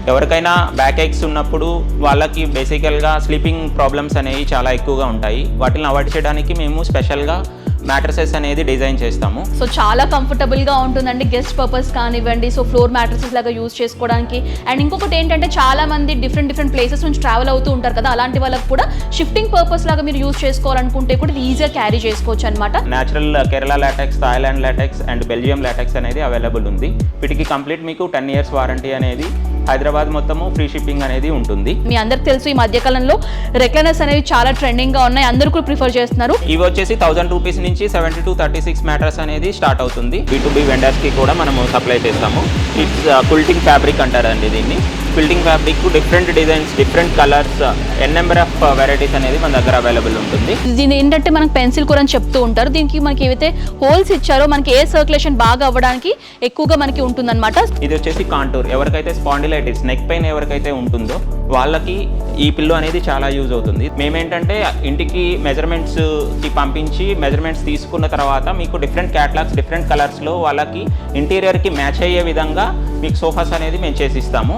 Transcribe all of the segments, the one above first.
ఎవరికైనా back X ఉన్నప్పుడు వాళ్ళకి బేసికల్గా స్లీపింగ్ ప్రాబ్లమ్స్ అనేవి చాలా ఎక్కువగా ఉంటాయి. వాటిని అవాయిడ్ చేయడానికి మేము స్పెషల్గా మ్యాట్రసెస్ అనేది డిజైన్ చేస్తాము. సో చాలా కంఫర్టబుల్గా ఉంటుందండి, గెస్ట్ పర్పస్ కానివ్వండి, సో ఫ్లోర్ మ్యాట్రసెస్ లాగా యూజ్ చేసుకోవడానికి. అండ్ ఇంకొకటి ఏంటంటే చాలా మంది డిఫరెంట్ ప్లేసెస్ నుంచి ట్రావెల్ అవుతూ ఉంటారు కదా, అలాంటి వాళ్ళకి కూడా షిఫ్టింగ్ పర్పస్ లాగా మీరు యూజ్ చేసుకోవాలనుకుంటే కూడా ఇది ఈజీగా క్యారీ చేసుకోవచ్చు అనమాట. Natural Kerala LaTeX, Thailand LaTeX and Belgium LaTeX అనేది అవైలబుల్ ఉంది. వీటికి కంప్లీట్ మీకు 10 years వారంటీ అనేది, హైదరాబాద్ మొత్తము ఫ్రీ షిప్పింగ్ అనేది ఉంటుంది. మీ అందరికి తెలుసు ఈ మధ్యకాలంలో రెక్లైనర్స్ అనేవి చాలా ట్రెండింగ్గా ఉన్నాయి, అందరూ కూడా ప్రిఫర్ చేస్తున్నారు. ఇవి వచ్చేసి 1000 రూపీస్ నుంచి 70 to 36 మ్యాట్రస్ అనేది స్టార్ట్ అవుతుంది. B2B వెండర్స్కి కూడా మనము సప్లై చేస్తాము. ఇట్స్ క్విల్టింగ్ ఫ్యాబ్రిక్ అంటారండి దీన్ని. Quilting fabric different designs, different colours, number of varieties అనేది మన దగ్గర అవైలబుల్ ఉంటుంది. దీని ఏంటంటే మనకు పెన్సిల్ కూర అని చెప్తూ ఉంటారు. దీనికి మనకి ఏవైతే హోల్స్ ఇచ్చారో మనకి ఎయిర్ సర్క్యులేషన్ బాగా అవ్వడానికి ఎక్కువగా మనకి ఉంటుందన్నమాట. ఇది వచ్చేసి కాంటూర్. ఎవరికైతే స్పాండిలైటిస్, నెక్ పెయిన్ ఎవరికైతే ఉంటుందో వాళ్ళకి ఈ పిల్లో అనేది చాలా యూజ్ అవుతుంది. మేమేంటంటే ఇంటికి మెజర్మెంట్స్కి పంపించి మెజర్మెంట్స్ తీసుకున్న తర్వాత మీకు డిఫరెంట్ క్యాటలాగ్స్, డిఫరెంట్ కలర్స్లో వాళ్ళకి ఇంటీరియర్కి మ్యాచ్ అయ్యే విధంగా మీకు సోఫాస్ అనేది మేము చేసిస్తాము.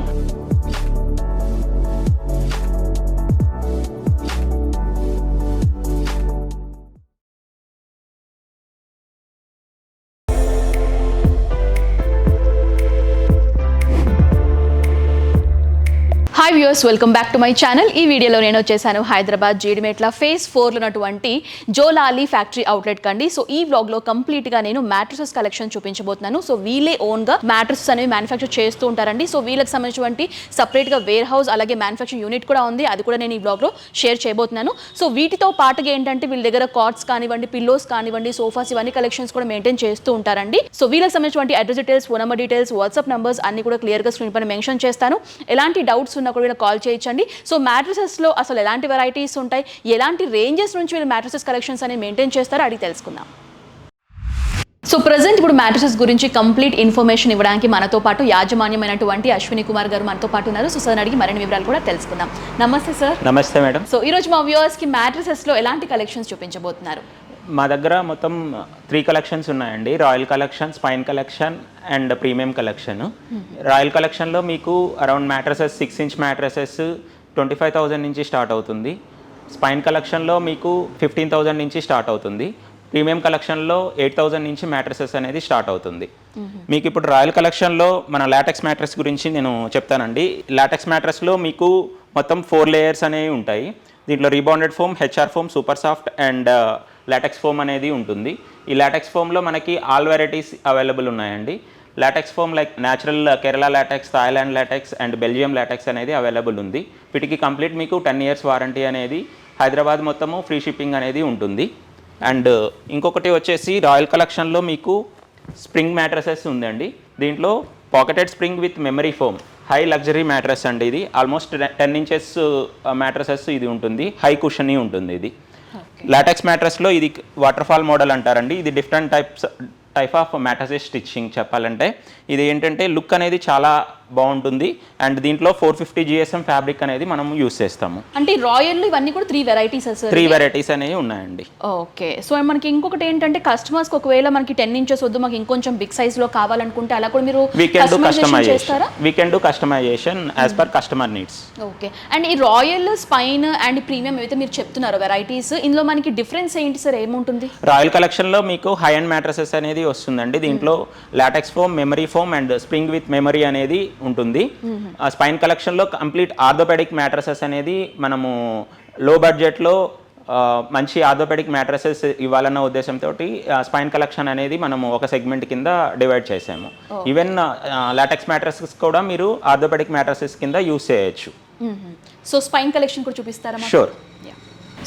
Hi viewers, welcome back to my channel. ఈ వీడియోలో నేను వచ్చేసాను హైదరాబాద్ జీడిమెట్ల phase 4లో ఉన్నటువంటి జోలాలి ఫ్యాక్టరీ అవుట్లెట్ కండి. సో ఈ వ్లాగ్లో కంప్లీట్గా నేను మ్యాట్రసెస్ కలెక్షన్ చూపించబోతున్నాను. సో వీళ్ళే ఓన్గా మ్యాట్రసెస్ అనేవి మ్యానుఫ్యాక్చర్ చేస్తూ ఉంటారండి. సో వీళ్ళకి సంబంధించినటువంటి సపరేట్గా వేర్ హౌస్ అలాగే మ్యానుఫ్యాక్చరింగ్ యూనిట్ కూడా ఉంది, అది కూడా నేను ఈ వ్లాగ్లో షేర్ చేయబోతున్నాను. సో వీటితో పాటుగా ఏంటంటే వీళ్ళ దగ్గర కార్డ్స్ కానివ్వండి, పిల్లోస్ కానివ్వండి, సోఫాస్, ఇవన్నీ కలెక్షన్స్ కూడా మెయింటైన్ చేస్తూ ఉంటారండి. సో వీళ్ళకి సంబంధించినటువంటి address details, phone number details, WhatsApp numbers అన్ని కూడా క్లియర్గా స్క్రీన్ పైన మెన్షన్ చేస్తాను. ఎలాంటి డౌట్స్ ఉన్నా కూడా కాల్ చేయొచ్చండి. సో మ్యాట్రసెస్లో అసలు ఎలాంటి వెరైటీస్ ఉంటాయి, ఎలాంటి రేంజెస్ నుంచి వీళ్ళు మ్యాట్రసెస్ కలెక్షన్స్ అనేవి మెయింటైన్ చేస్తారో అడిగి తెలుసుకుందాం. సో ప్రజెంట్ ఇప్పుడు మ్యాట్రసెస్ గురించి కంప్లీట్ ఇన్ఫర్మేషన్ ఇవ్వడానికి మనతో పాటు యాజమాన్యమైనటువంటి అశ్విని కుమార్ గారు మనతో పాటు ఉన్నారు. సో సార్ అడిగి మరిన్ని వివరాలు కూడా తెలుసుకుందాం. నమస్తే సార్. నమస్తే మేడం. సో ఈరోజు మా వ్యూవర్స్కి మ్యాట్రసెస్లో ఎలాంటి కలెక్షన్స్ చూపించబోతున్నారు? మా దగ్గర మొత్తం 3 కలెక్షన్స్ ఉన్నాయండి. Royal collection, spine collection and premium collection. Royal కలెక్షన్లో మీకు అరౌండ్ మ్యాట్రసెస్ 6 inch మ్యాట్రసెస్ 25,000 నుంచి స్టార్ట్ అవుతుంది. స్పైన్ కలెక్షన్లో మీకు 15,000 నుంచి స్టార్ట్ అవుతుంది. ప్రీమియం కలెక్షన్లో 8,000 నుంచి మ్యాట్రసెస్ అనేది స్టార్ట్ అవుతుంది. మీకు ఇప్పుడు రాయల్ కలెక్షన్లో మన లాటెక్స్ మ్యాట్రస్ గురించి నేను చెప్తానండి. లాటెక్స్ మ్యాట్రస్లో మీకు మొత్తం 4 layers అనేవి ఉంటాయి. దీంట్లో rebonded foam, HR foam, super soft and LaTeX foam అనేది ఉంటుంది. ఈ లాటెక్స్ ఫోమ్లో మనకి ఆల్ వెరైటీస్ అవైలబుల్ ఉన్నాయండి. LaTeX foam like natural Kerala LaTeX, Thailand LaTeX and Belgium LaTeX అనేది అవైలబుల్ ఉంది. వీటికి కంప్లీట్ మీకు 10 years వారంటీ అనేది, హైదరాబాద్ మొత్తము ఫ్రీ షిప్పింగ్ అనేది ఉంటుంది. అండ్ ఇంకొకటి వచ్చేసి రాయల్ కలెక్షన్లో మీకు స్ప్రింగ్ మ్యాట్రసెస్ ఉందండి. దీంట్లో pocketed spring with memory foam, high luxury mattress అండి. ఇది ఆల్మోస్ట్ 10 inches మ్యాట్రసెస్ ఇది ఉంటుంది. హై కుషన్ ఉంటుంది ఇది. లాటెక్స్ మ్యాట్రస్లో ఇది వాటర్ఫాల్ మోడల్ అంటారండి. ఇది different type of mattresses stitching చెప్పాలంటే. ఇది ఏంటంటే లుక్ అనేది చాలా బాగుంటుంది. అండ్ దీంట్లో 450 GSM ఫ్యాబ్రిక్ అనేది మనం యూస్ చేస్తాము. అంటే రాయల్ ఇవన్నీ కూడా 3 varieties 3 varieties అనేవి ఉన్నాయండి. ఓకే. సో మనకి ఇంకొకటి ఏంటంటే కస్టమర్స్కి ఒకవేళ మనకి 10 inches వద్దు, మాకు ఇంకొంచెం బిగ్ సైజ్లో కావాలనుకుంటే అలా కూడా మీరు customisation as per customer needs. Okay. And ఈ రాయల్, స్పైన్ అండ్ ప్రీమియం ఏవైతే మీరు చెప్తున్నారో వెరైటీస్, ఇందులో మనకి డిఫరెన్స్ ఏంటి సార్, ఏముంటుంది? రాయల్ కలెక్షన్లో మీకు హై అండ్ మ్యాట్రసెస్ అనేది వస్తుందండి. దీంట్లో LaTeX foam, memory foam and spring with memory అనేది ఉంటుంది. స్పైన్ కలెక్షన్లో కంప్లీట్ ఆర్థోపెడిక్ మ్యాట్రసెస్ అనేది మనము లో బడ్జెట్లో మంచి ఆర్థోపెడిక్ మ్యాట్రసెస్ ఇవ్వాలన్న ఉద్దేశంతో స్పైన్ కలెక్షన్ అనేది మనము ఒక సెగ్మెంట్ కింద డివైడ్ చేసాము. ఈవెన్ లాటెక్స్ మ్యాట్రసెస్ కూడా మీరు ఆర్థోపెడిక్ మ్యాట్రసెస్ కింద యూస్ చేయొచ్చు. సో స్పైన్ కలెక్షన్ కూడా చూపిస్తారా? షూర్.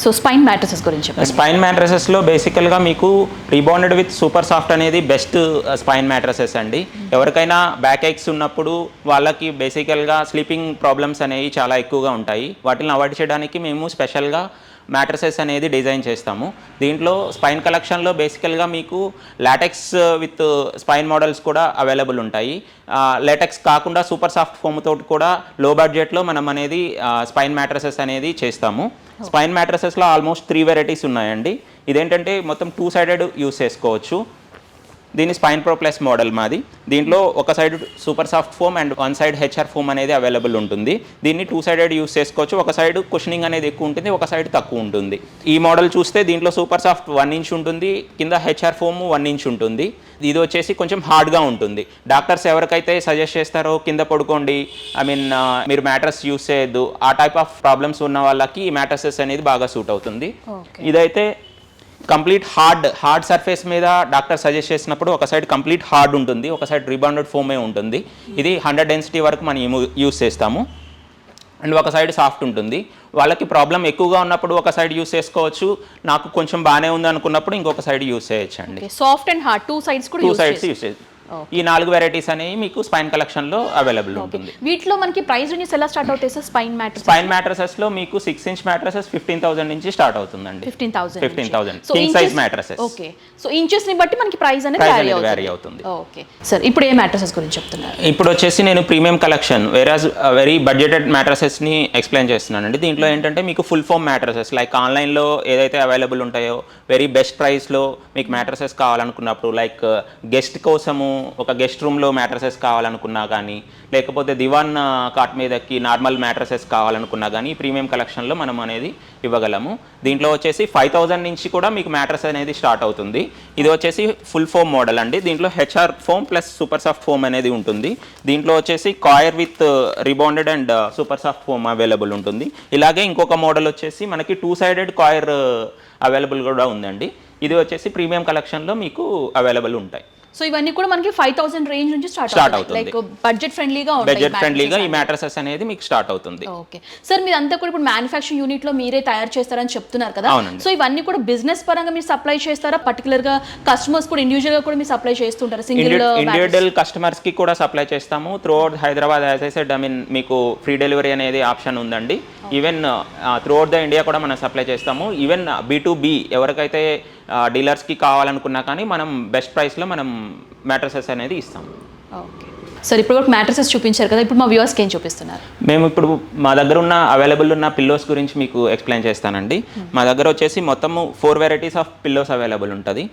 సో స్పైన్ మ్యాట్రసెస్ గురించి స్పైన్ మ్యాట్రసెస్లో బేసికల్గా మీకు రీబాండెడ్ విత్ సూపర్ సాఫ్ట్ అనేది బెస్ట్ స్పైన్ మ్యాట్రసెస్ అండి. ఎవరికైనా బ్యాక్ ఏక్స్ ఉన్నప్పుడు వాళ్ళకి బేసికల్గా స్లీపింగ్ ప్రాబ్లమ్స్ అనేవి చాలా ఎక్కువగా ఉంటాయి. వాటిని అవాయిడ్ చేయడానికి మేము స్పెషల్గా మ్యాట్రసెస్ అనేది డిజైన్ చేస్తాము. దీంట్లో స్పైన్ కలెక్షన్లో బేసికల్గా మీకు లాటెక్స్ విత్ స్పైన్ మోడల్స్ కూడా అవైలబుల్ ఉంటాయి. లాటెక్స్ కాకుండా సూపర్ సాఫ్ట్ ఫోమ్ తోటి కూడా లో బడ్జెట్లో మనం అనేది స్పైన్ మ్యాట్రసెస్ అనేది చేస్తాము. స్పైన్ మ్యాట్రసెస్లో ఆల్మోస్ట్ 3 varieties ఉన్నాయండి. ఇదేంటంటే మొత్తం 2-sided యూస్ చేసుకోవచ్చు. దీని స్పైన్ ప్రో ప్లస్ మోడల్ మాది. దీంట్లో ఒక side super soft foam and one side HR foam అనేది అవైలబుల్ ఉంటుంది. దీన్ని 2 సైడెడ్ యూస్ చేసుకోవచ్చు. ఒక సైడ్ కుషనింగ్ అనేది ఎక్కువ ఉంటుంది, ఒక సైడ్ తక్కువ ఉంటుంది. ఈ మోడల్ చూస్తే దీంట్లో సూపర్ సాఫ్ట్ 1 ఇంచ్ ఉంటుంది, కింద హెచ్ఆర్ ఫోమ్ 1 ఇంచ్ ఉంటుంది. ఇది వచ్చేసి కొంచెం హార్డ్గా ఉంటుంది. డాక్టర్స్ ఎవరికైతే సజెస్ట్ చేస్తారో కింద పడుకోండి, మీరు మ్యాట్రస్ యూస్ చేయొద్దు, ఆ టైప్ ఆఫ్ ప్రాబ్లమ్స్ ఉన్న వాళ్ళకి ఈ మ్యాట్రసెస్ అనేది బాగా సూట్ అవుతుంది. ఇదైతే కంప్లీట్ హార్డ్ సర్ఫేస్ మీద డాక్టర్ సజెస్ట్ చేసినప్పుడు ఒక సైడ్ కంప్లీట్ హార్డ్ ఉంటుంది, ఒక సైడ్ రిబాండెడ్ ఫోమే ఉంటుంది. ఇది 100 డెన్సిటీ వరకు మనం యూస్ చేస్తాము. అండ్ ఒక సైడ్ సాఫ్ట్ ఉంటుంది. వాళ్ళకి ప్రాబ్లం ఎక్కువగా ఉన్నప్పుడు ఒక సైడ్ యూస్ చేసుకోవచ్చు, నాకు కొంచెం బాగానే ఉంది అనుకున్నప్పుడు ఇంకొక సైడ్ యూస్ చేయొచ్చు అండి. సాఫ్ట్ అండ్ హార్డ్ 2 సైడ్స్ కూడా యూస్ చేయొచ్చు. ఈ 4 వెరైటీస్ అనేవి మీకు స్పైన్ కలెక్షన్లో అవైలబుల్ ఉంటుంది. వీటిలో మనకి ప్రైస్ రేంజెస్ ఎలా స్టార్ట్ అవుతాయి సార్? స్పైన్ మ్యాట్రసెస్లో మీకు 6 ఇంచ్ మ్యాట్రసెస్ 15,000 నుంచి స్టార్ట్ అవుతుందండి. 15,000 king size mattresses. Okay, so inches ని బట్టి మనకి ప్రైస్ అనేది వేరీ అవుతుంది. ఓకే సార్, ఇప్పుడు ఏ మ్యాట్రసెస్ గురించి చెప్తున్నారు? ఇప్పుడు వచ్చేసి నేను premium collection whereas very budgeted mattresses ని ఎక్స్ప్లెయిన్ చేస్తున్నానండి. దీంట్లో ఏంటంటే మీకు ఫుల్ ఫోమ్ మ్యాట్రసెస్ లైక్ ఆన్లైన్లో ఏదైతే అవైలబుల్ ఉంటాయో వెరీ బెస్ట్ ప్రైస్లో మీకు మ్యాట్రసెస్ కావాలనుకున్నప్పుడు, లైక్ గెస్ట్ కోసము ఒక గెస్ట్ రూమ్లో మ్యాట్రసెస్ కావాలనుకున్నా కానీ, లేకపోతే దివాన్ కాట్ మీదకి నార్మల్ మ్యాట్రసెస్ కావాలనుకున్నా కానీ ప్రీమియం కలెక్షన్లో మనం అనేది ఇవ్వగలము. దీంట్లో వచ్చేసి 5,000 నుంచి కూడా మీకు మ్యాట్రస్ అనేది స్టార్ట్ అవుతుంది. ఇది వచ్చేసి ఫుల్ ఫోమ్ మోడల్ అండి. దీంట్లో HR foam plus super soft foam అనేది ఉంటుంది. దీంట్లో వచ్చేసి coir with rebonded and super soft foam available ఉంటుంది. ఇలాగే ఇంకొక మోడల్ వచ్చేసి మనకి 2 సైడెడ్ కాయర్ అవైలబుల్ కూడా ఉందండి. ఇది వచ్చేసి ప్రీమియం కలెక్షన్లో మీకు అవైలబుల్ ఉంటాయి. సో ఇవన్నీ కూడా మనకి 5,000 రేంజ్ నుంచి స్టార్ట్ అవుతుంది. లైక్ బడ్జెట్ ఫ్రెండ్లీగా ఈ మ్యాట్రసెస్ అనేది మీకు స్టార్ట్ అవుతుంది. ఓకే సార్, మీరు అంతా కూడా ఇప్పుడు మ్యానుఫ్యాక్చరింగ్ యూనిట్ లో మీరే తయారు చేస్తారని చెప్తున్నారు కదా. సో ఇవన్నీ కూడా బిజినెస్ పరంగా మీరు సప్లై చేస్తారా? పర్టికులర్ గా కస్టమర్స్ కూడా ఇండివిజువల్ గా కూడా మీరు సప్లై చేస్తుంటారా? ఇండివిజువల్ కస్టమర్స్ కి కూడా సప్లై చేస్తాము through out Hyderabad. As I said, మీకు ఫ్రీ డెలివరీ అనేది ఆప్షన్ ఉందండి. Even through out the India కూడా మనం సప్లై చేస్తాము. ఈవెన్ B2B ఎవరికైతే డీలర్స్కి కావాలనుకున్నా కానీ మనం బెస్ట్ ప్రైస్లో మనం మ్యాట్రసెస్ అనేది ఇస్తాము. ఓకే సార్, ఇప్పుడు వరకు మ్యాట్రసెస్ చూపించారు కదా, ఇప్పుడు మా వ్యూవర్స్కి ఏం చూపిస్తున్నారు? మేము ఇప్పుడు మా దగ్గర ఉన్న అవైలబుల్ ఉన్న పిల్లోస్ గురించి మీకు ఎక్స్ప్లెయిన్ చేస్తానండి. మా దగ్గర వచ్చేసి మొత్తము 4 వెరైటీస్ ఆఫ్ పిల్లోస్ అవైలబుల్ ఉంటుంది.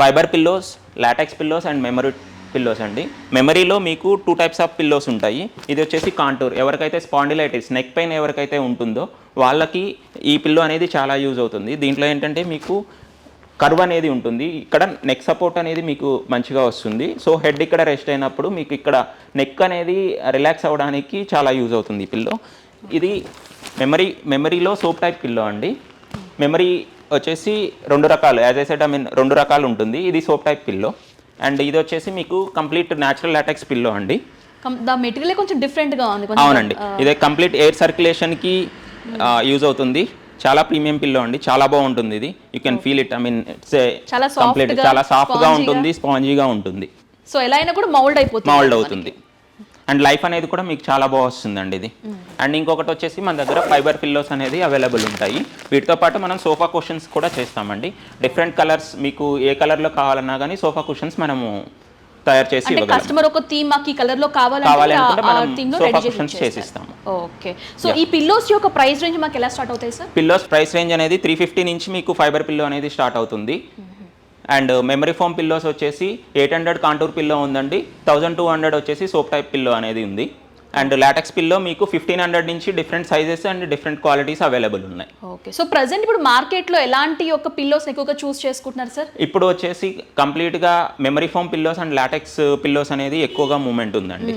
Fibre pillows, LaTeX pillows and memory pillows అండి. మెమరీలో మీకు 2 టైప్స్ ఆఫ్ పిల్లోస్ ఉంటాయి. ఇది వచ్చేసి కాంటూర్, ఎవరికైతే స్పాండిలైటిస్ నెక్ పెయిన్ ఎవరికైతే ఉంటుందో వాళ్ళకి ఈ పిల్లో అనేది చాలా యూజ్ అవుతుంది. దీంట్లో ఏంటంటే మీకు కర్వ్ అనేది ఉంటుంది, ఇక్కడ నెక్ సపోర్ట్ అనేది మీకు మంచిగా వస్తుంది. సో హెడ్ ఇక్కడ రెస్ట్ అయినప్పుడు మీకు ఇక్కడ నెక్ అనేది రిలాక్స్ అవ్వడానికి చాలా యూజ్ అవుతుంది ఈ పిల్లో. ఇది మెమరీలో సోప్ టైప్ పిల్లో అండి. మెమరీ వచ్చేసి 2 రకాలు, యాజ్ ఐ సెడ్ 2 రకాలు ఉంటుంది. ఇది సోప్ టైప్ పిల్లో అండ్ ఇది వచ్చేసి మీకు కంప్లీట్ న్యాచురల్ లాటెక్స్ పిల్లో అండి. మెటీరియల్ కొంచెం డిఫరెంట్గా ఉంది. అవునండి, ఇదే కంప్లీట్ ఎయిర్ సర్క్యులేషన్కి యూజ్ అవుతుంది. చాలా ప్రీమియం పిల్లో అండి, చాలా బాగుంటుంది. ఇది you can feel it. It's complete చాలా సాఫ్ట్గా ఉంటుంది, స్పాంజీగా ఉంటుంది. సో ఎలా అయినా కూడా మౌల్డ్ అవుతుంది అండ్ లైఫ్ అనేది కూడా మీకు చాలా బాగా వస్తుందండి ఇది. అండ్ ఇంకొకటి వచ్చేసి మన దగ్గర ఫైబర్ పిల్లోస్ అనేది అవైలబుల్ ఉంటాయి. వీటితో పాటు మనం సోఫా కుషన్స్ కూడా చేస్తామండి. డిఫరెంట్ కలర్స్, మీకు ఏ కలర్లో కావాలన్నా కానీ సోఫా కుషన్స్ మనము తయారు చేసి ఇవ్వగలం. కస్టమర్ ఒక థీమ్ మాకు ఈ కలర్ లో కావాలంటే మనం సోఫా కుషన్స్ చేసి ఇస్తాము. ఓకే, సో ఈ పిల్లోస్ యొక్క ప్రైస్ రేంజ్ మాకు ఎలా స్టార్ట్ అవుతాయి సార్? పిల్లోస్ ప్రైస్ రేంజ్ అనేది 350 నుంచి మీకు ఫైబర్ పిల్లో అనేది స్టార్ట్ అవుతుంది. అండ్ మెమరీ ఫోమ్ పిల్లోస్ వచ్చేసి 800 కాంటూర్ పిల్లో ఉందండి. 1200 వచ్చేసి సోప్ టైప్ పిల్లో అనేది ఉంది. అండ్ లాటెక్స్ పిల్లో మీకు 1500 నుంచి different sizes and different qualities available ఉన్నాయి. ఓకే, సో ప్రెసెంట్ ఇప్పుడు మార్కెట్లో ఎలాంటి ఒక పిల్లోస్ ఎక్కువగా చూస్ చేసుకుంటున్నారు సార్? ఇప్పుడు వచ్చేసి కంప్లీట్గా memory foam pillows and LaTeX pillows అనేది ఎక్కువగా మూవ్మెంట్ ఉందండి.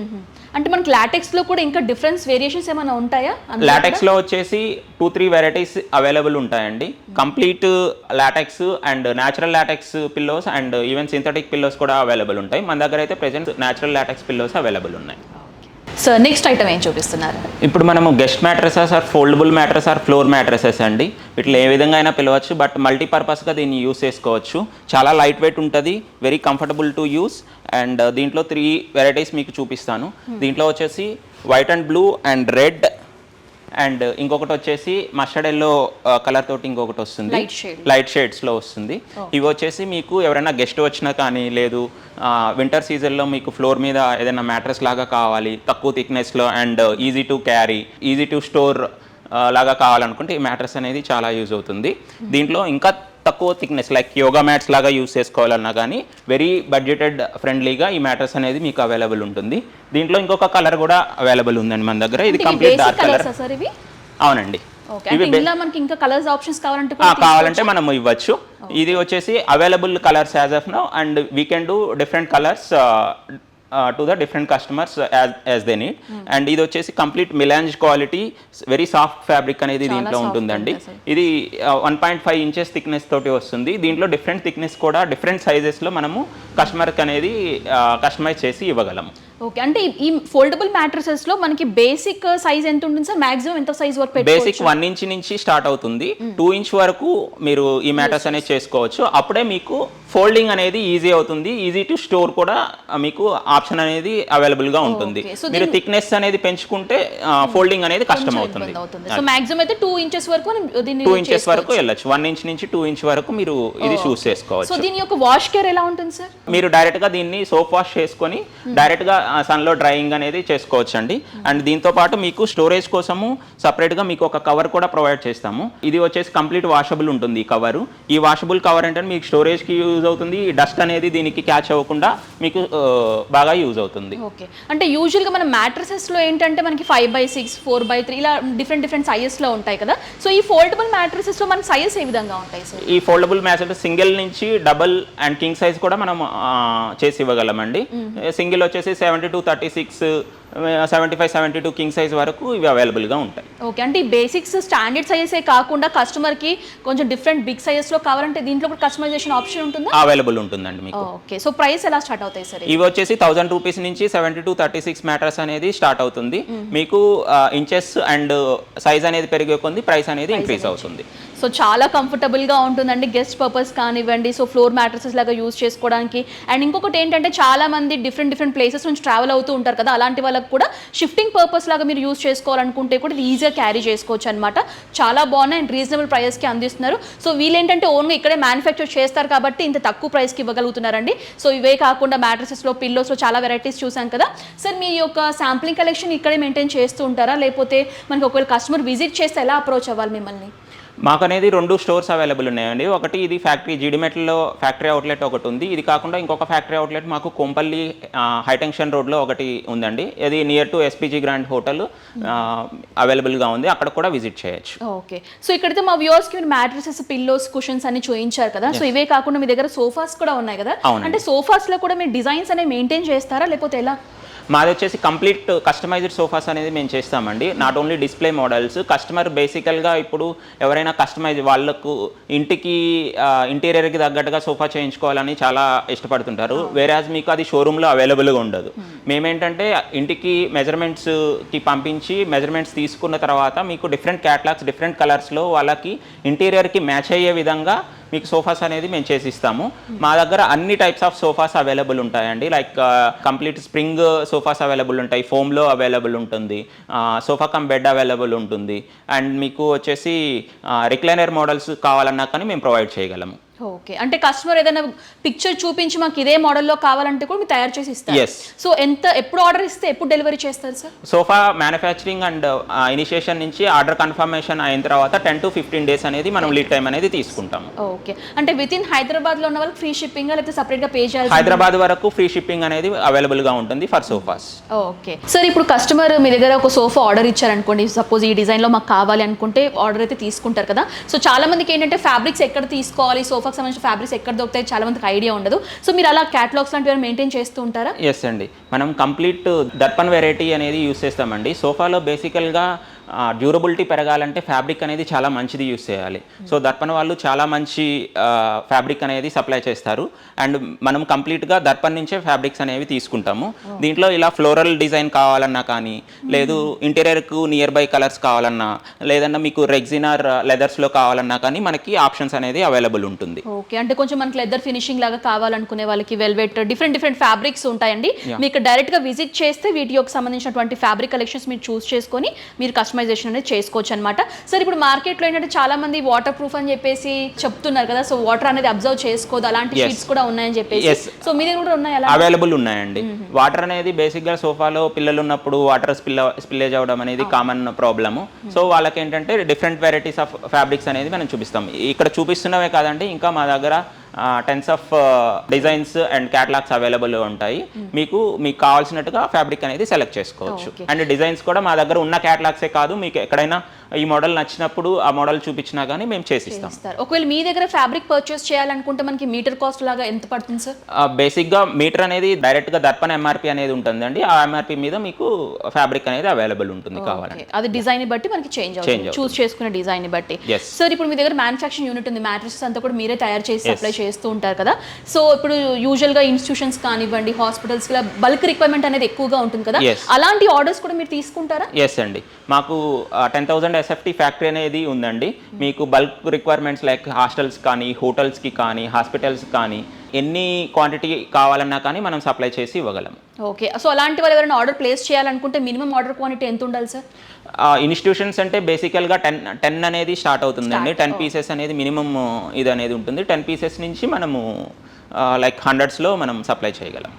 అంటే మనకి లాటెక్స్ లో కూడా ఇంకా డిఫరెన్స్ వేరియేషన్స్ ఏమైనా ఉంటాయా? లాటెక్స్ లో వచ్చేసి 2-3 వెరైటీస్ అవైలబుల్ ఉంటాయండి. Complete latex and natural latex pillows and even synthetic pillows కూడా అవైలబుల్ ఉంటాయి. మన దగ్గర అయితే present natural latex pillows available ఉన్నాయి. సార్ నెక్స్ట్ ఐటమ్ ఏం చూపిస్తున్నారు? ఇప్పుడు మనము guest mattresses or foldable mattress or floor mattresses అండి. వీటిలో ఏ విధంగా అయినా పిలవచ్చు, బట్ మల్టీపర్పస్గా దీన్ని యూస్ చేసుకోవచ్చు. చాలా లైట్ వెయిట్ ఉంటుంది, very comfortable to use. And దీంట్లో 3 వెరైటీస్ మీకు చూపిస్తాను. దీంట్లో వచ్చేసి white and blue and red and ఇంకొకటి వచ్చేసి మస్టర్డ్ ఎల్లో కలర్ తోటి ఇంకొకటి వస్తుంది, లైట్ షేడ్స్లో వస్తుంది. ఇవి వచ్చేసి మీకు ఎవరైనా గెస్ట్ వచ్చినా కానీ, లేదు వింటర్ సీజన్లో మీకు ఫ్లోర్ మీద ఏదైనా మ్యాట్రస్ లాగా కావాలి తక్కువ థిక్నెస్లో and easy to carry, easy to store లాగా కావాలనుకుంటే ఈ మ్యాట్రస్ అనేది చాలా యూజ్ అవుతుంది. దీంట్లో ఇంకా తక్కువ థిక్నెస్ లైక్ యోగా మ్యాట్స్ లాగా యూస్ చేసుకోవాలన్నా కానీ వెరీ బడ్జెటెడ్ ఫ్రెండ్లీగా ఈ మ్యాట్రస్ అనేది మీకు అవైలబుల్ ఉంటుంది. దీంట్లో ఇంకొక కలర్ కూడా అవైలబుల్ ఉందండి మన దగ్గర. ఇది కంప్లీట్ డార్క్ కలర్. అవునండి. మనకి ఇంకా కలర్స్ ఆప్షన్స్ కావాలంటే మనం ఇవ్వచ్చు. ఇది వచ్చేసి available colours as of now and we can do different colours to the different customers as they need. And ఇది వచ్చేసి complete melange quality very soft fabric అనేది దీంట్లో ఉంటుందండి. ఇది 1.5 ఇంచెస్ థిక్నెస్ తోటి వస్తుంది. దీంట్లో డిఫరెంట్ థిక్నెస్ కూడా డిఫరెంట్ సైజెస్లో మనము కస్టమర్కి అనేది కస్టమైజ్ చేసి ఇవ్వగలము. ఓకే, అంటే ఈ ఫోల్డబుల్ మ్యాట్రసెస్ లో మనకి బేసిక్ సైజ్ ఎంత ఉంటుంది సార్? మాక్సిమం ఎంత సైజ్ వరకు పెట్టుకోవచ్చు? బేసిక్ 1 ఇంచ్ నుంచి స్టార్ట్ అవుతుంది. 2 ఇంచ్ వరకు మీరు ఈ మ్యాట్రస్ అనేది చేసుకోవచ్చు. అప్పుడే మీకు ఫోల్డింగ్ అనేది ఈజీ అవుతుంది. ఈజీ టు స్టోర్ కూడా మీకు ఆప్షన్ అనేది అవైలబుల్ గా ఉంటుంది. మీరు థిక్నెస్ అనేది పెంచుకుంటే ఫోల్డింగ్ అనేది కష్టం అవుతుంది. సో మాక్సిమం అయితే 2 ఇంచెస్ వరకు దీన్ని 2 ఇంచెస్ వరకు వెళ్ళొచ్చు. 1 ఇంచ్ నుంచి 2 ఇంచ్ వరకు మీరు ఇది చూస్ చేసుకోవచ్చు. సో దీని యొక్క వాష్ కేర్ ఎలా ఉంటుంది సార్? మీరు డైరెక్ట్ గా దీన్ని సోప్ వాష్ చేసుకొని డైరెక్ట్ గా సన్ లో డ్రైయింగ్ అనేది చేసుకోవచ్చు అండి. అండ్ దీంతో పాటు మీకు స్టోరేజ్ కోసము సపరేట్ గా మీకు ఒక కవర్ కూడా ప్రొవైడ్ చేస్తాము. ఇది వచ్చేసి కంప్లీట్ వాషబుల్ ఉంటుంది ఈ కవర్. ఈ వాషబుల్ కవర్ అంటే మీకు స్టోరేజ్ కి యూజ్ అవుతుంది. డస్ట్ అనేది దీనికి క్యాచ్ అవ్వకుండా మీకు బాగా యూజ్ అవుతుంది. ఓకే, అంటే యూజువల్ గా మన మ్యాట్రసెస్ లో ఏంటంటే మనకి 5x6, 4x3 ఇలా డిఫరెంట్ సైజెస్ లో ఉంటాయి కదా. సో ఈ ఫోల్డబుల్ మ్యాట్రసెస్ లో మన సైజెస్ ఏ విధంగా ఉంటాయి సార్? ఈ ఫోల్డబుల్ మ్యాట్రస్ సింగిల్ నుంచి డబుల్ అండ్ కింగ్ సైజ్ కూడా మనం చేసి ఇవ్వగలమండి. సింగిల్ వచ్చేసి 72-36, 75-72 కింగ్ సైజ్ వరకు ఇవి అవైలబుల్ గా ఉంటాయి. ఓకే, అంటే ఈ బేసిక్స్ స్టాండర్డ్ సైజెస్ కాకుండా కస్టమర్ కి కొంచెం డిఫరెంట్ బిగ్ సైజెస్ లో కావాలంటే దీంట్లో కూడా కస్టమైజేషన్ ఆప్షన్ ఉంటుందా? అవైలబుల్ ఉంటుందండి మీకు. ఓకే, సో ప్రైస్ ఎలా స్టార్ట్ అవుతాయి సార్? ఇవి వచ్చేసి 1000 రూపీస్ నుంచి 72-36 మ్యాట్రస్ అనేది స్టార్ట్ అవుతుంది. మీకు ఇంచెస్ అండ్ సైజ్ అనేది పెరిగే కొద్ది ప్రైస్ అనేది ఇంక్రీజ్ అవుతుంది. సో చాలా కంఫర్టబుల్గా ఉంటుందండి, గెస్ట్ పర్పస్ కానివ్వండి, సో ఫ్లోర్ మ్యాట్రసెస్ లాగా యూజ్ చేసుకోవడానికి. అండ్ ఇంకొకటి ఏంటంటే చాలా మంది డిఫరెంట్ ప్లేసెస్ నుంచి ట్రావెల్ అవుతూ ఉంటారు కదా, అలాంటి వాళ్ళకి కూడా షిఫ్టింగ్ పర్పస్ లాగా మీరు యూజ్ చేసుకోవాలనుకుంటే కూడా ఈజీగా క్యారీ చేసుకోవచ్చు అనమాట. చాలా బాగున్నాయి అండ్ రీజనబుల్ ప్రైస్కి అందిస్తున్నారు. సో వీళ్ళేంటంటే ఓన్గా ఇక్కడే మ్యానుఫ్యాక్చర్ చేస్తారు కాబట్టి ఇంత తక్కువ ప్రైస్కి ఇవ్వగలుగుతున్నారండి. సో ఇవే కాకుండా మ్యాట్రసెస్లో, పిల్లోస్లో చాలా వెరైటీస్ చూసాం కదా సార్. మీ యొక్క శాంప్లింగ్ కలెక్షన్ ఇక్కడే మెయింటైన్ చేస్తూ ఉంటారా, లేకపోతే మనకి ఒకవేళ కస్టమర్ విజిట్ చేస్తే ఎలా అప్రోచ్ అవ్వాలి మిమ్మల్ని? మాకు అనేది 2 స్టోర్స్ అవైలబుల్ ఉన్నాయండి. ఒకటి ఇది ఫ్యాక్టరీ జీడిమెట్లో ఫ్యాక్టరీ అవుట్లెట్ ఒకటి ఉంది. ఇది కాకుండా ఇంకొక ఫ్యాక్టరీ అవుట్లెట్ మాకు కొంపల్లి హైటెన్షన్ రోడ్లో ఒకటి ఉందండి. ఇది near to SPG grand hotel అవైలబుల్గా ఉంది. అక్కడ కూడా విజిట్ చేయొచ్చు. ఓకే, సో ఇక్కడైతే మా వ్యూవర్స్కి మీరు మ్యాట్రసెస్, పిల్లోస్, కుషన్స్ అన్ని చూపించారు కదా. సో ఇవే కాకుండా మీ దగ్గర సోఫాస్ కూడా ఉన్నాయి కదా. అంటే సోఫాస్లో కూడా మీరు డిజైన్స్ అనేవి మెయింటైన్ చేస్తారా, లేకపోతే ఎలా? మాది వచ్చేసి కంప్లీట్ కస్టమైజ్డ్ సోఫాస్ అనేది మేము చేస్తామండి. Not only display models. Customer బేసికల్గా ఇప్పుడు ఎవరైనా కస్టమైజ్ వాళ్ళకు ఇంటికి ఇంటీరియర్కి తగ్గట్టుగా సోఫా చేయించుకోవాలని చాలా ఇష్టపడుతుంటారు. వేరేజ్ మీకు అది షోరూంలో అవైలబుల్గా ఉండదు. మేమేంటంటే ఇంటికి మెజర్మెంట్స్కి పంపించి మెజర్మెంట్స్ తీసుకున్న తర్వాత మీకు డిఫరెంట్ క్యాటలాగ్స్, డిఫరెంట్ కలర్స్లో వాళ్ళకి ఇంటీరియర్కి మ్యాచ్ అయ్యే విధంగా మీకు సోఫాస్ అనేది మేము చేసిస్తాము. మా దగ్గర అన్ని టైప్స్ ఆఫ్ సోఫాస్ అవైలబుల్ ఉంటాయండి. Like complete spring sofas available ఉంటాయి, ఫోమ్లో అవైలబుల్ ఉంటుంది, సోఫా కమ్ బెడ్ అవైలబుల్ ఉంటుంది. అండ్ మీకు వచ్చేసి రిక్లైనర్ మోడల్స్ కావాలన్నా కానీ మేము ప్రొవైడ్ చేయగలము. ఓకే, అంటే కస్టమర్ ఏదైనా పిక్చర్ చూపించి మాకు ఇదే మోడల్లో కావాలంటే కూడా మీరు తయారు చేసి ఇస్తారు. సో ఎప్పుడు ఆర్డర్ ఇస్తే ఎప్పుడు డెలివరీ చేస్తారు sir? Sofa manufacturing and initiation నుంచి ఆర్డర్ కన్ఫర్మేషన్ అయిన తర్వాత 10 to 15 days అనేది మనం లీడ్ టైం అనేది తీసుకుంటాం. ఓకే, అంటే విత్ ఇన్ హైదరాబాద్లో ఉన్న వాళ్ళకి ఫ్రీ షిప్పింగ్ లేకపోతే సపరేట్గా పే చేయాలి? హైదరాబాద్ వరకు ఫ్రీ షిప్పింగ్ అనేది అవైలబుల్గా ఉంటుంది ఫర్ సోఫాస్. ఓకే సార్, ఇప్పుడు కస్టమర్ మీ దగ్గర ఒక సోఫా ఆర్డర్ ఇచ్చారనుకోండి, సపోజ్ ఈ డిజైన్లో మాకు కావాలి అనుకుంటే ఆర్డర్ అయితే తీసుకుంటారు కదా. సో చాలా మందికి ఏంటంటే ఫ్యాబ్రిక్స్ ఎక్కడ తీసుకోవాలి, సోఫా సంబంధించిన ఫ్యాబ్రిక్స్ ఎక్కడ దొరుకుతాయి చాలా మందికి ఐడియా ఉండదు. సో మీరు అలా క్యాటలాగ్స్ లాంటివి మెయింటైన్ చేస్తూ ఉంటారా? ఎస్ అండి, మనం కంప్లీట్ దర్పన్ వెరైటీ అనేది యూస్ చేస్తామండి. సోఫాలో బేసికల్గా డ్యూరబిలిటీ పెరగాలంటే ఫ్యాబ్రిక్ అనేది చాలా మంచిది యూస్ చేయాలి. సో దర్పన్ వాళ్ళు చాలా మంచి ఫ్యాబ్రిక్ అనేది సప్లై చేస్తారు. అండ్ మనం కంప్లీట్గా దర్పన్ నుంచే ఫ్యాబ్రిక్స్ అనేవి తీసుకుంటాము. దీంట్లో ఇలా ఫ్లోరల్ డిజైన్ కావాలన్నా కానీ, లేదు ఇంటీరియర్కు నియర్ బై కలర్స్ కావాలన్నా, లేదన్నా మీకు రెగ్జినర్ లెదర్స్లో కావాలన్నా కానీ మనకి ఆప్షన్స్ అనేది అవైలబుల్ ఉంటుంది. ఓకే, అంటే కొంచెం మనకి లెదర్ ఫినిషింగ్ లాగా కావాలనుకునే వాళ్ళకి వెల్వెట్, డిఫరెంట్ ఫ్యాబ్రిక్స్ ఉంటాయండి. మీకు డైరెక్ట్గా విజిట్ చేస్తే వీటి యొక్క సంబంధించినటువంటి ఫ్యాబ్రిక్ కలెక్షన్స్ మీరు చూస్ చేసుకొని మీరు కస్టమైజ్ కస్టమైజేషన్ అనేది చేసుకోవచ్చు అనమాట. సార్ ఇప్పుడు మార్కెట్లో ఏంటంటే చాలా మంది వాటర్ ప్రూఫ్ అని చెప్పేసి చెప్తున్నారు కదా, సో వాటర్ అనేది అబ్జర్వ్ చేసుకోదు అలాంటి షీట్స్ కూడా ఉన్నాయని చెప్పేసి, సో మీ దగ్గర కూడా ఉన్నాయి అవైలబుల్ ఉన్నాయండి. వాటర్ అనేది బేసిక్ గా సోఫాలో పిల్లలు ఉన్నప్పుడు వాటర్ స్పిల్లేజ్ అవడం అనేది కామన్ ప్రాబ్లమ్. సో వాళ్ళకి ఏంటంటే డిఫరెంట్ వెరైటీస్ ఆఫ్ ఫ్యాబ్రిక్స్ అనేది మనం చూపిస్తాం. ఇక్కడ చూపిస్తున్నవే కాదండి, ఇంకా మా దగ్గర tens of designs and catalogues available ఉంటాయి. మీకు కావాల్సినట్టుగా ఫ్యాబ్రిక్ అనేది సెలెక్ట్ చేసుకోవచ్చు. అండ్ డిజైన్స్ కూడా మా దగ్గర ఉన్న క్యాటలాగ్సే కాదు, మీకు ఎక్కడైనా ఈ మోడల్ నచ్చినప్పుడు ఆ మోడల్ చూపించినా కానీ మేము చేసిస్తాం. ఒకవేళ మీ దగ్గర ఫ్యాబ్రిక్ పర్చేస్ చేయాలనుకుంటే మనకి మీటర్ కాస్ట్ లాగా ఎంత పడుతుంది సార్? బేసిక్ గా మీటర్ అనేది డైరెక్ట్ గా దర్పణ ఎంఆర్పి అనేది ఉంటుందండి. ఆ ఎంఆర్పి మీద మీకు ఫ్యాబ్రిక్ అనేది అవైలబుల్ ఉంటుంది కావాలంటే. అది డిజైన్ బట్టి మనకి చేంజ్ అవుతుంది, చూస్ చేసుకునే డిజైన్ బట్టి. సార్ ఇప్పుడు మీ దగ్గర మ్యానుఫ్యాక్చరింగ్ యూనిట్ ఉంది, మ్యాట్రిసెస్ అంతా కూడా మీరే తయారు చేసి సప్లై చేస్తూ ఉంటారు కదా. సో ఇప్పుడు యూజువల్ గా ఇన్స్టిట్యూషన్స్ కానివ్వండి, హాస్పిటల్స్ కి బల్క్ రిక్వైర్మెంట్ అనేది ఎక్కువగా ఉంటుంది కదా, అలాంటి ఆర్డర్స్ కూడా మీరు తీసుకుంటారా? ఎస్ అండి, మాకు 10,000 SFT ఫ్యాక్టరీ అనేది ఉందండి. మీకు బల్క్ రిక్వైర్మెంట్స్ లైక్ హాస్టల్స్ కానీ, హోటల్స్కి కానీ, హాస్పిటల్స్ కానీ ఎన్ని క్వాంటిటీ కావాలన్నా కానీ మనం సప్లై చేసి ఇవ్వగలం. ఓకే, సో అలాంటి వాళ్ళు ఎవరైనా ఆర్డర్ ప్లేస్ చేయాలనుకుంటే మినిమం ఆర్డర్ క్వాంటిటీ ఎంత ఉండాలి సార్? ఇన్స్టిట్యూషన్స్ అంటే బేసికల్గా 10 అనేది స్టార్ట్ అవుతుందండి. 10 పీసెస్ అనేది మినిమం ఇది అనేది ఉంటుంది. 10 పీసెస్ నుంచి మనము లైక్ హండ్రెడ్స్లో మనం సప్లై చేయగలం.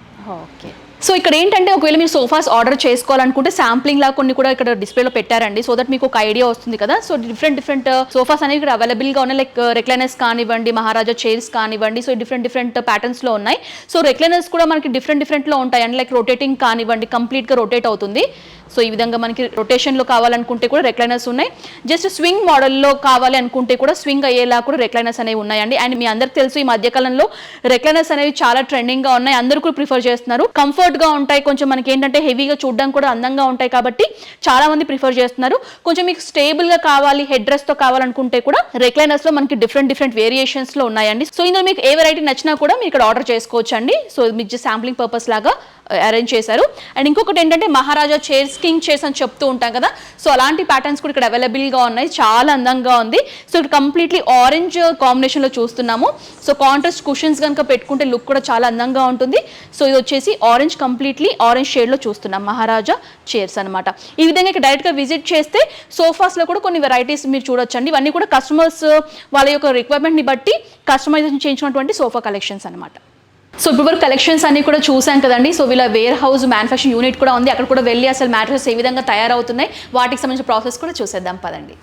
ఓకే, సో ఇక్కడ ఏంటంటే ఒకవేళ మీరు సోఫాస్ ఆర్డర్ చేసుకోవాలనుకుంటే శాంప్లింగ్ లా కొన్ని కూడా ఇక్కడ డిస్ప్లేలో పెట్టారండి, సో దట్ మీకు ఒక ఐడియా వస్తుంది కదా. సో డిఫరెంట్ సోఫాస్ అనేవి ఇక్కడ అవైలబుల్గా ఉన్నాయి, లైక్ రెక్లైనర్స్ కానివ్వండి, మహారాజా చైర్స్ కానివ్వండి, సో డిఫరెంట్ ప్యాటర్న్స్లో ఉన్నాయి. సో రెక్లైనర్స్ కూడా మనకి డిఫరెంట్లో ఉంటాయి అండి, లైక్ రొటేటింగ్ కానివ్వండి, కంప్లీట్గా రొటేట్ అవుతుంది. సో ఈ విధంగా మనకి రొటేషన్లో కావాలనుకుంటే కూడా రెక్లైనర్స్ ఉన్నాయి. జస్ట్ స్వింగ్ మోడల్లో కావాలి అనుకుంటే కూడా స్వింగ్ అయ్యేలా కూడా రెక్లైనర్స్ అనేవి ఉన్నాయండి. అండ్ మీ అందరికి తెలుసు ఈ మధ్యకాలంలో రెక్లైనర్స్ అనేవి చాలా ట్రెండింగ్గా ఉన్నాయి, అందరూ కూడా ప్రిఫర్ చేస్తున్నారు. కంఫర్ట్గా ఉంటాయి, కొంచెం మనకి ఏంటంటే హెవీగా చూడడానికి కూడా అందంగా ఉంటాయి కాబట్టి చాలా మంది ప్రిఫర్ చేస్తున్నారు. కొంచెం మీకు స్టేబుల్గా కావాలి, హెడ్ రెస్ట్తో కావాలనుకుంటే కూడా రెక్లైనర్స్లో మనకి డిఫరెంట్ వేరియేషన్స్లో ఉన్నాయండి. సో ఇందులో మీకు ఏ వెరైటీ నచ్చినా కూడా మీరు ఇక్కడ ఆర్డర్ చేసుకోవచ్చు అండి. సో మీకు శాంప్లింగ్ పర్పస్ లాగా అరేంజ్ చేశారు. అండ్ ఇంకొకటి ఏంటంటే మహారాజా చైర్స్, కింగ్ చైర్స్ అని చెప్తూ ఉంటాం కదా, సో అలాంటి ప్యాటర్న్స్ కూడా ఇక్కడ అవైలబుల్గా ఉన్నాయి, చాలా అందంగా ఉంది. సో ఇక్కడ కంప్లీట్లీ ఆరెంజ్ కాంబినేషన్లో చూస్తున్నాము. సో కాంట్రాస్ట్ కుషన్స్ కనుక పెట్టుకుంటే లుక్ కూడా చాలా అందంగా ఉంటుంది. సో ఇది వచ్చేసి కంప్లీట్లీ ఆరెంజ్ షేడ్లో చూస్తున్నాం మహారాజా చైర్స్ అనమాట. ఈ విధంగా ఇక్కడ డైరెక్ట్గా విజిట్ చేస్తే సోఫాస్లో కూడా కొన్ని వెరైటీస్ మీరు చూడొచ్చండి. ఇవన్నీ కూడా కస్టమర్స్ వాళ్ళ యొక్క రిక్వైర్మెంట్ని బట్టి కస్టమైజేషన్ చేయించినటువంటి సోఫా కలెక్షన్స్ అనమాట. సో ఇప్పుడు కలెక్షన్స్ అన్ని కూడా చూసాం కదండి. సో వీళ్ళ వేర్ హౌస్ మ్యానుఫ్యాక్చరింగ్ యూనిట్ కూడా ఉంది, అక్కడ కూడా వెళ్ళి అసలు మ్యాట్రెస్ ఏ విధంగా తయారవుతున్నాయి వాటికి సంబంధించిన ప్రాసెస్ కూడా చూసేద్దాం పదండి.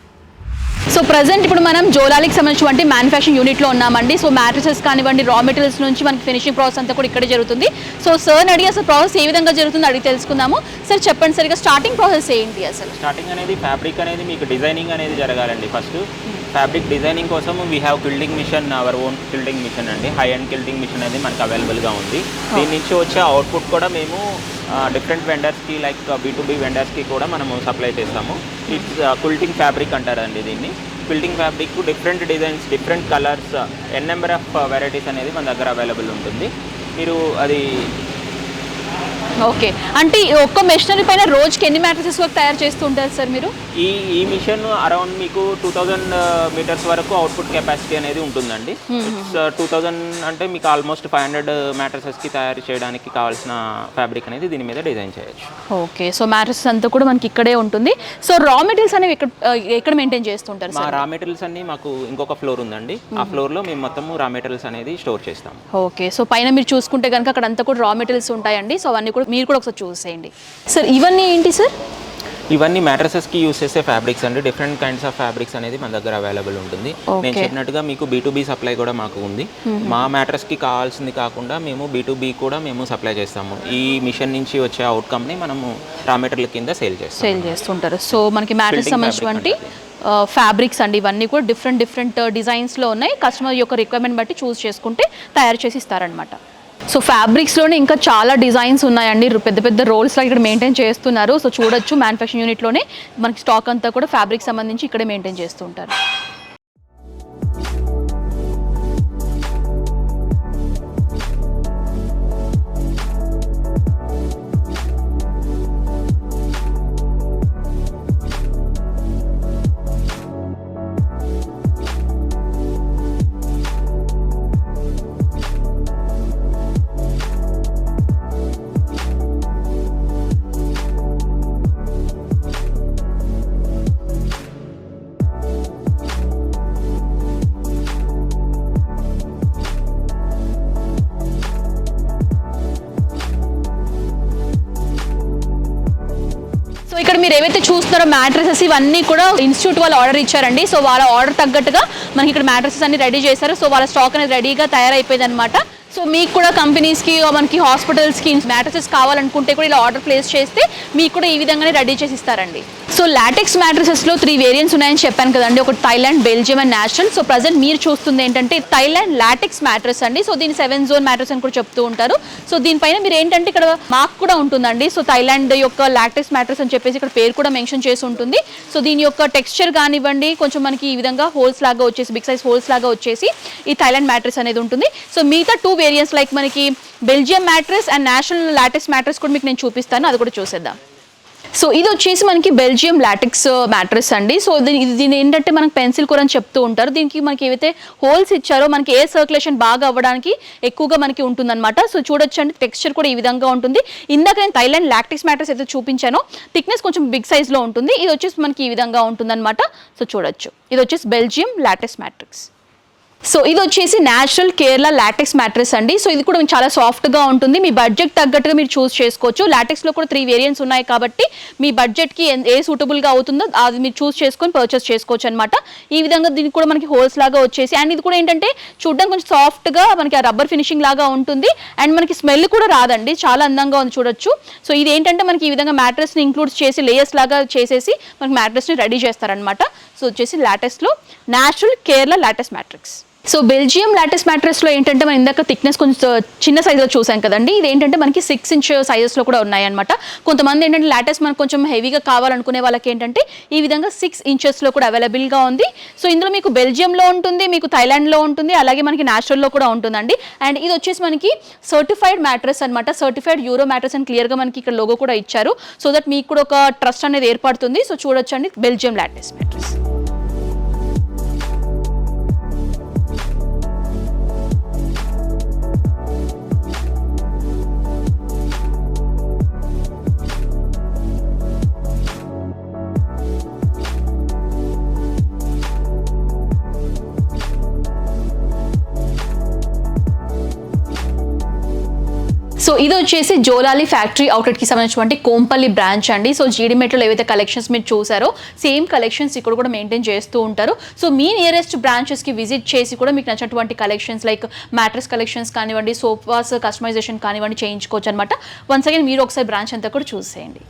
సో ప్రజెంట్ ఇప్పుడు మనం జోలాలికి సంబంధించిన మ్యానుఫ్యాక్చరింగ్ యూనిట్లో ఉన్నామండి. సో మ్యాట్రెసెస్ కానివ్వండి, రా మెటీరియల్స్ నుంచి మనకి ఫినిషింగ్ ప్రాసెస్ అంతా కూడా ఇక్కడే జరుగుతుంది. సో సార్ అడిగి అసలు ప్రాసెస్ ఏ విధంగా జరుగుతుందో అడిగి తెలుసుకుందాము. సార్ చెప్పండి సరిగా స్టార్టింగ్ ప్రాసెస్ ఏంటి అసలు? స్టార్టింగ్ అనేది ఫ్యాబ్రిక్ అనేది మీకు డిజైనింగ్ అనేది జరగాలండి. ఫస్ట్ ఫ్యాబ్రిక్ డిజైనింగ్ కోసం we have quilting machine, our own quilting machine అండి. హై అండ్ కిల్డింగ్ మిషన్ అనేది మనకు అవైలబుల్గా ఉంది. దీని నుంచి వచ్చే అవుట్పుట్ కూడా మేము డిఫరెంట్ వెండర్స్కి లైక్ B2B వెండర్స్కి కూడా మనము సప్లై చేస్తాము. ఇట్స్ క్విల్టింగ్ ఫ్యాబ్రిక్ అంటారండి దీన్ని. Quilting fabric different designs, different colours, number of varieties అనేది మన దగ్గర అవైలబుల్ ఉంటుంది. మీరు అది ఓకే, అంటే ఒక్క మెషినరీ పైన రోజుకి ఎన్ని మ్యాట్రెసెస్ వరకు తయారు చేస్తూ ఉంటారు సార్ మీరు? ఈ మిషన్ అరౌండ్ మీకు 2000 మీటర్స్ వరకు అవుట్పుట్ కెపాసిటీ అనేది ఉంటుందండి. 2000 అంటే మీకు ఆల్మోస్ట్ 500 మ్యాట్రెసెస్కి తయారు చేయడానికి కావాల్సిన ఫ్యాబ్రిక్ అనేది దీని మీద డిజైన్ చేయొచ్చు. ఓకే, సో మ్యాట్రెసెస్ అంతా కూడా మనకి ఇక్కడే ఉంటుంది. సో రా మెటీరియల్స్ అనేవి ఎక్కడ మెయింటైన్ చేస్తుంటారు? మా రా మెటీరియల్స్ అన్ని మాకు ఇంకొక ఫ్లోర్ ఉందండి, ఆ ఫ్లోర్లో మేము మొత్తం రా మెటీరియల్స్ అనేది స్టోర్ చేస్తాం. ఓకే, సో పైన మీరు చూసుకుంటే కనుక అక్కడ అంతా కూడా రా మెటీరియల్స్ ఉంటాయండి. సో అవన్నీ కూడా మీరు కూడా ఒకసారి చూసేయండి. సార్ ఇవన్నీ ఏంటి సార్? ఇవన్నీ మ్యాట్రసెస్కి యూస్ చేసే ఫ్యాబ్రిక్స్ అండి. డిఫరెంట్ కైండ్స్ ఆఫ్ ఫ్యాబ్రిక్స్ అనేది మన దగ్గర అవైలబుల్ ఉంటుంది. నేను చెప్పినట్టుగా మీకు B2B సప్లై కూడా మాకు ఉంది. మా మ్యాట్రస్కి కావాల్సింది కాకుండా మేము B2B కూడా మేము సప్లై చేస్తాము. ఈ మిషన్ నుంచి వచ్చే అవుట్కమ్ని మనము రా మెటీరియల్ కింద సేల్ చేస్తుంటారు. సో మనకి మ్యాట్రస్ సంబంధించినటువంటి ఫ్యాబ్రిక్స్ అండి, ఇవన్నీ కూడా డిఫరెంట్ డిజైన్స్లో ఉన్నాయి. కస్టమర్ యొక్క రిక్వైర్మెంట్ బట్టి చూస్ చేసుకుంటే తయారు చేసి ఇస్తారనమాట. సో ఫ్యాబ్రిక్స్లోనే ఇంకా చాలా డిజైన్స్ ఉన్నాయండి, పెద్ద రోల్స్లో ఇక్కడ మెయింటైన్ చేస్తున్నారు. సో చూడొచ్చు మ్యానుఫ్యాక్చరింగ్ యూనిట్లోనే మనకి స్టాక్ అంతా కూడా ఫ్యాబ్రిక్ సంబంధించి ఇక్కడే మెయింటైన్ చేస్తుంటారు. ఏవైతే చూస్తున్నారో మ్యాట్రసెస్ ఇవన్నీ కూడా ఇన్స్టిట్యూట్ వాళ్ళు ఆర్డర్ ఇచ్చారండి. సో వాళ్ళ ఆర్డర్ తగ్గట్టుగా మనకి ఇక్కడ మ్యాట్రసెస్ అన్ని రెడీ చేశారు. సో వాళ్ళ స్టాక్ అనేది రెడీగా తయారైపోయింది అనమాట. సో మీకు కూడా కంపెనీస్కి మనకి హాస్పిటల్స్కి మ్యాట్రసెస్ కావాలనుకుంటే కూడా ఇలా ఆర్డర్ ప్లేస్ చేస్తే మీకు కూడా ఈ విధంగానే రెడీ చేసి ఇస్తారండి. సో లాటెక్స్ మ్యాట్రసెస్లో 3 వేరియంట్స్ ఉన్నాయని చెప్పాను కదండి. ఒకటి Thailand, Belgium and natural. So present మీరు చూస్తుంది ఏంటంటే థైలాండ్ లాటెక్స్ మ్యాట్రస్ అండి. సో దీన్ని 7 జోన్ మ్యాట్రస్ అని కూడా చెప్తూ ఉంటారు. సో దీనిపైన మీరు ఏంటంటే ఇక్కడ మార్క్ కూడా ఉంటుందండి. సో థైలాండ్ యొక్క లాటెక్స్ మ్యాట్రస్ అని చెప్పేసి ఇక్కడ పేరు కూడా మెన్షన్ చేసి ఉంటుంది. సో దీని యొక్క టెక్స్చర్ కానివ్వండి కొంచెం మనకి ఈ విధంగా హోల్స్ లాగా వచ్చేసి బిగ్ సైజ్ హోల్స్ లాగా వచ్చేసి ఈ థైలాండ్ మ్యాట్రస్ అనేది ఉంటుంది. సో మిగతా 2 వేరియంట్స్ లైక్ మనకి Belgium mattress and national LaTeX mattress కూడా మీకు నేను చూపిస్తాను, అది కూడా చూసేద్దాం. సో ఇది వచ్చేసి మనకి బెల్జియం లాటెక్స్ మ్యాట్రస్ అండి. సో దీని ఏంటంటే మనకి పెన్సిల్ కూర అని చెప్తూ ఉంటారు. దీనికి మనకి ఏవైతే హోల్స్ ఇచ్చారో మనకి ఎయిర్ సర్క్యులేషన్ బాగా అవ్వడానికి ఎక్కువగా మనకి ఉంటుందన్నమాట. సో చూడొచ్చండి టెక్స్చర్ కూడా ఈ విధంగా ఉంటుంది. ఇందాక నేను థైలాండ్ లాటెక్స్ మ్యాట్రస్ అయితే చూపించానో థిక్నెస్ కొంచెం బిగ్ సైజ్లో ఉంటుంది. ఇది వచ్చేసి మనకి ఈ విధంగా ఉంటుందన్నమాట. సో చూడొచ్చు ఇది వచ్చేసి బెల్జియం లాటెక్స్ మ్యాట్రస్. సో ఇది వచ్చేసి నేచురల్ కేరళ లాటెక్స్ మ్యాట్రస్ అండి. సో ఇది కూడా చాలా సాఫ్ట్గా ఉంటుంది. మీ బడ్జెట్ తగ్గట్టుగా మీరు చూస్ చేసుకోవచ్చు. లాటెక్స్లో కూడా 3 వేరియంట్స్ ఉన్నాయి కాబట్టి మీ బడ్జెట్కి ఏ సూటబుల్గా అవుతుందో అది మీరు చూస్ చేసుకొని పర్చేస్ చేసుకోవచ్చు అనమాట. ఈ విధంగా దీనికి కూడా మనకి హోల్స్ లాగా వచ్చేసి అండ్ ఇది కూడా ఏంటంటే చూడడానికి కొంచెం సాఫ్ట్గా మనకి ఆ రబ్బర్ ఫినిషింగ్ లాగా ఉంటుంది అండ్ మనకి స్మెల్ కూడా రాదండి, చాలా అందంగా ఉంది చూడొచ్చు. సో ఇది ఏంటంటే మనకి ఈ విధంగా మ్యాట్రస్ని ఇంక్లూడ్ చేసి లేయర్స్ లాగా చేసేసి మనకి మ్యాట్రస్ని రెడీ చేస్తారనమాట. సో వచ్చేసి లాటెక్స్లో natural Kerala latex mattress. So Belgium latex మ్యాట్రస్లో ఏంటంటే మనం ఇందాక థిక్నెస్ కొంచెం చిన్న సైజులో చూసాం కదండి. ఇది ఏంటంటే మనకి 6 ఇంచ్ సైజెస్లో కూడా ఉన్నాయన్నమాట. కొంతమంది ఏంటంటే లాటెక్స్ మనకు కొంచెం హెవీగా కావాలనుకునే వాళ్ళకి ఏంటంటే ఈ విధంగా 6 ఇంచెస్లో కూడా అవైలబుల్గా ఉంది. సో ఇందులో మీకు బెల్జియంలో ఉంటుంది, మీకు థైలాండ్లో ఉంటుంది, అలాగే మనకి నేచురల్లో కూడా ఉంటుందండి. అండ్ ఇది వచ్చేసి మనకి సర్టిఫైడ్ మ్యాట్రస్ అనమాట. సర్టిఫైడ్ యూరో మ్యాట్రస్ అని క్లియర్గా మనకి ఇక్కడ లోగో కూడా ఇచ్చారు. సో దట్ మీకు కూడా ఒక ట్రస్ట్ అనేది ఏర్పడుతుంది. సో చూడొచ్చండి బెల్జియం లాటెక్స్ మ్యాట్రస్. సో ఇది వచ్చేసి జోలాలి ఫ్యాక్టరీ అవుట్లెట్కి సంబంధించినటువంటి కోంపల్లి బ్రాంచ్ అండి. సో జీడిమెట్లో ఏవైతే కలెక్షన్స్ మీరు చూసారో సేమ్ కలెక్షన్స్ ఇక్కడ కూడా మెయింటైన్ చేస్తూ ఉంటారు. సో మీ నియరెస్ట్ బ్రాంచెస్కి విజిట్ చేసి కూడా మీకు నచ్చినటువంటి కలెక్షన్స్ లైక్ మ్యాట్రస్ కలెక్షన్స్ కానివ్వండి, సోఫాస్ కస్టమైజేషన్ కానివ్వండి చేయించుకోవచ్చు అనమాట. వన్స్ అగైన్ మీరు ఒకసారి బ్రాంచ్ అంతా కూడా చూసేయండి.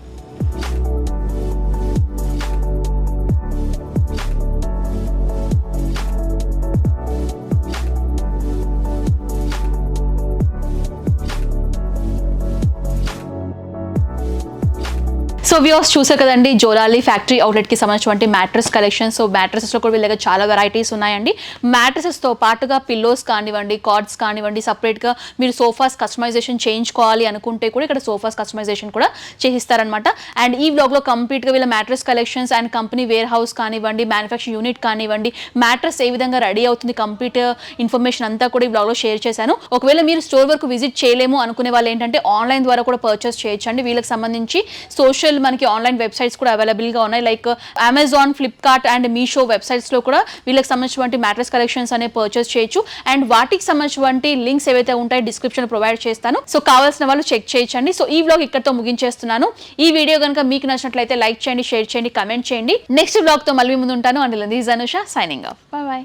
సో వ్యూవర్స్ చూసే కదండి జోలాలి ఫ్యాక్టరీ అవుట్లెట్కి సంబంధించినటువంటి మ్యాట్రస్ కలెక్షన్. సో మ్యాట్రసెస్లో కూడా వీళ్ళ దగ్గర చాలా వెరైటీస్ ఉన్నాయండి. మ్యాట్రసెస్తో పాటుగా పిల్లోస్ కానివ్వండి, కార్డ్స్ కానివ్వండి, సపరేట్గా మీరు సోఫాస్ కస్టమైజేషన్ చేయించుకోవాలి అనుకుంటే కూడా ఇక్కడ సోఫాస్ కస్టమైజేషన్ కూడా చేయిస్తారనమాట. అండ్ ఈ వ్లాగ్లో కంప్లీట్గా వీళ్ళ mattress collections and company wear house కానివ్వండి, మ్యానుఫ్యాక్చరింగ్ యూనిట్ కానివ్వండి, మ్యాట్రస్ ఏ విధంగా రెడీ అవుతుంది కంప్లీట్ ఇన్ఫర్మేషన్ అంతా కూడా ఈ వ్లాగ్లో షేర్ చేశాను. ఒకవేళ మీరు స్టోర్ వరకు విజిట్ చేయలేము అనుకునే వాళ్ళు ఏంటంటే ఆన్లైన్ ద్వారా కూడా పర్చేస్ చేయొచ్చండి. వీళ్ళకి సంబంధించి సోషల్ మనకి ఆన్లైన్ వెబ్సైట్స్ కూడా అవైలబుల్గా ఉన్నాయి. Like Amazon, Flipkart and Meesho వెబ్సైట్స్లో కూడా వీళ్ళకి సంబంధించినటువంటి మ్యాట్రస్ కలెక్షన్స్ అనేవి పర్చేస్ చేయొచ్చు. అండ్ వాటికి సంబంధించినటువంటి లింక్స్ ఏవైతే ఉంటాయో డిస్క్రిప్షన్ ప్రొవైడ్ చేస్తాను. సో కావాల్సిన వాళ్ళు చెక్ చేయొచ్చండి. సో ఈ వ్లాగ్ ఇక్కడతో ముగించేస్తున్నాను. ఈ వీడియో కనుక మీకు నచ్చినట్లయితే లైక్ చేయండి, షేర్ చేయండి, కమెంట్ చేయండి. నెక్స్ట్ వ్లాగ్తో మళ్ళీ ముందు ఉంటాను. And this is Anusha signing off. By by.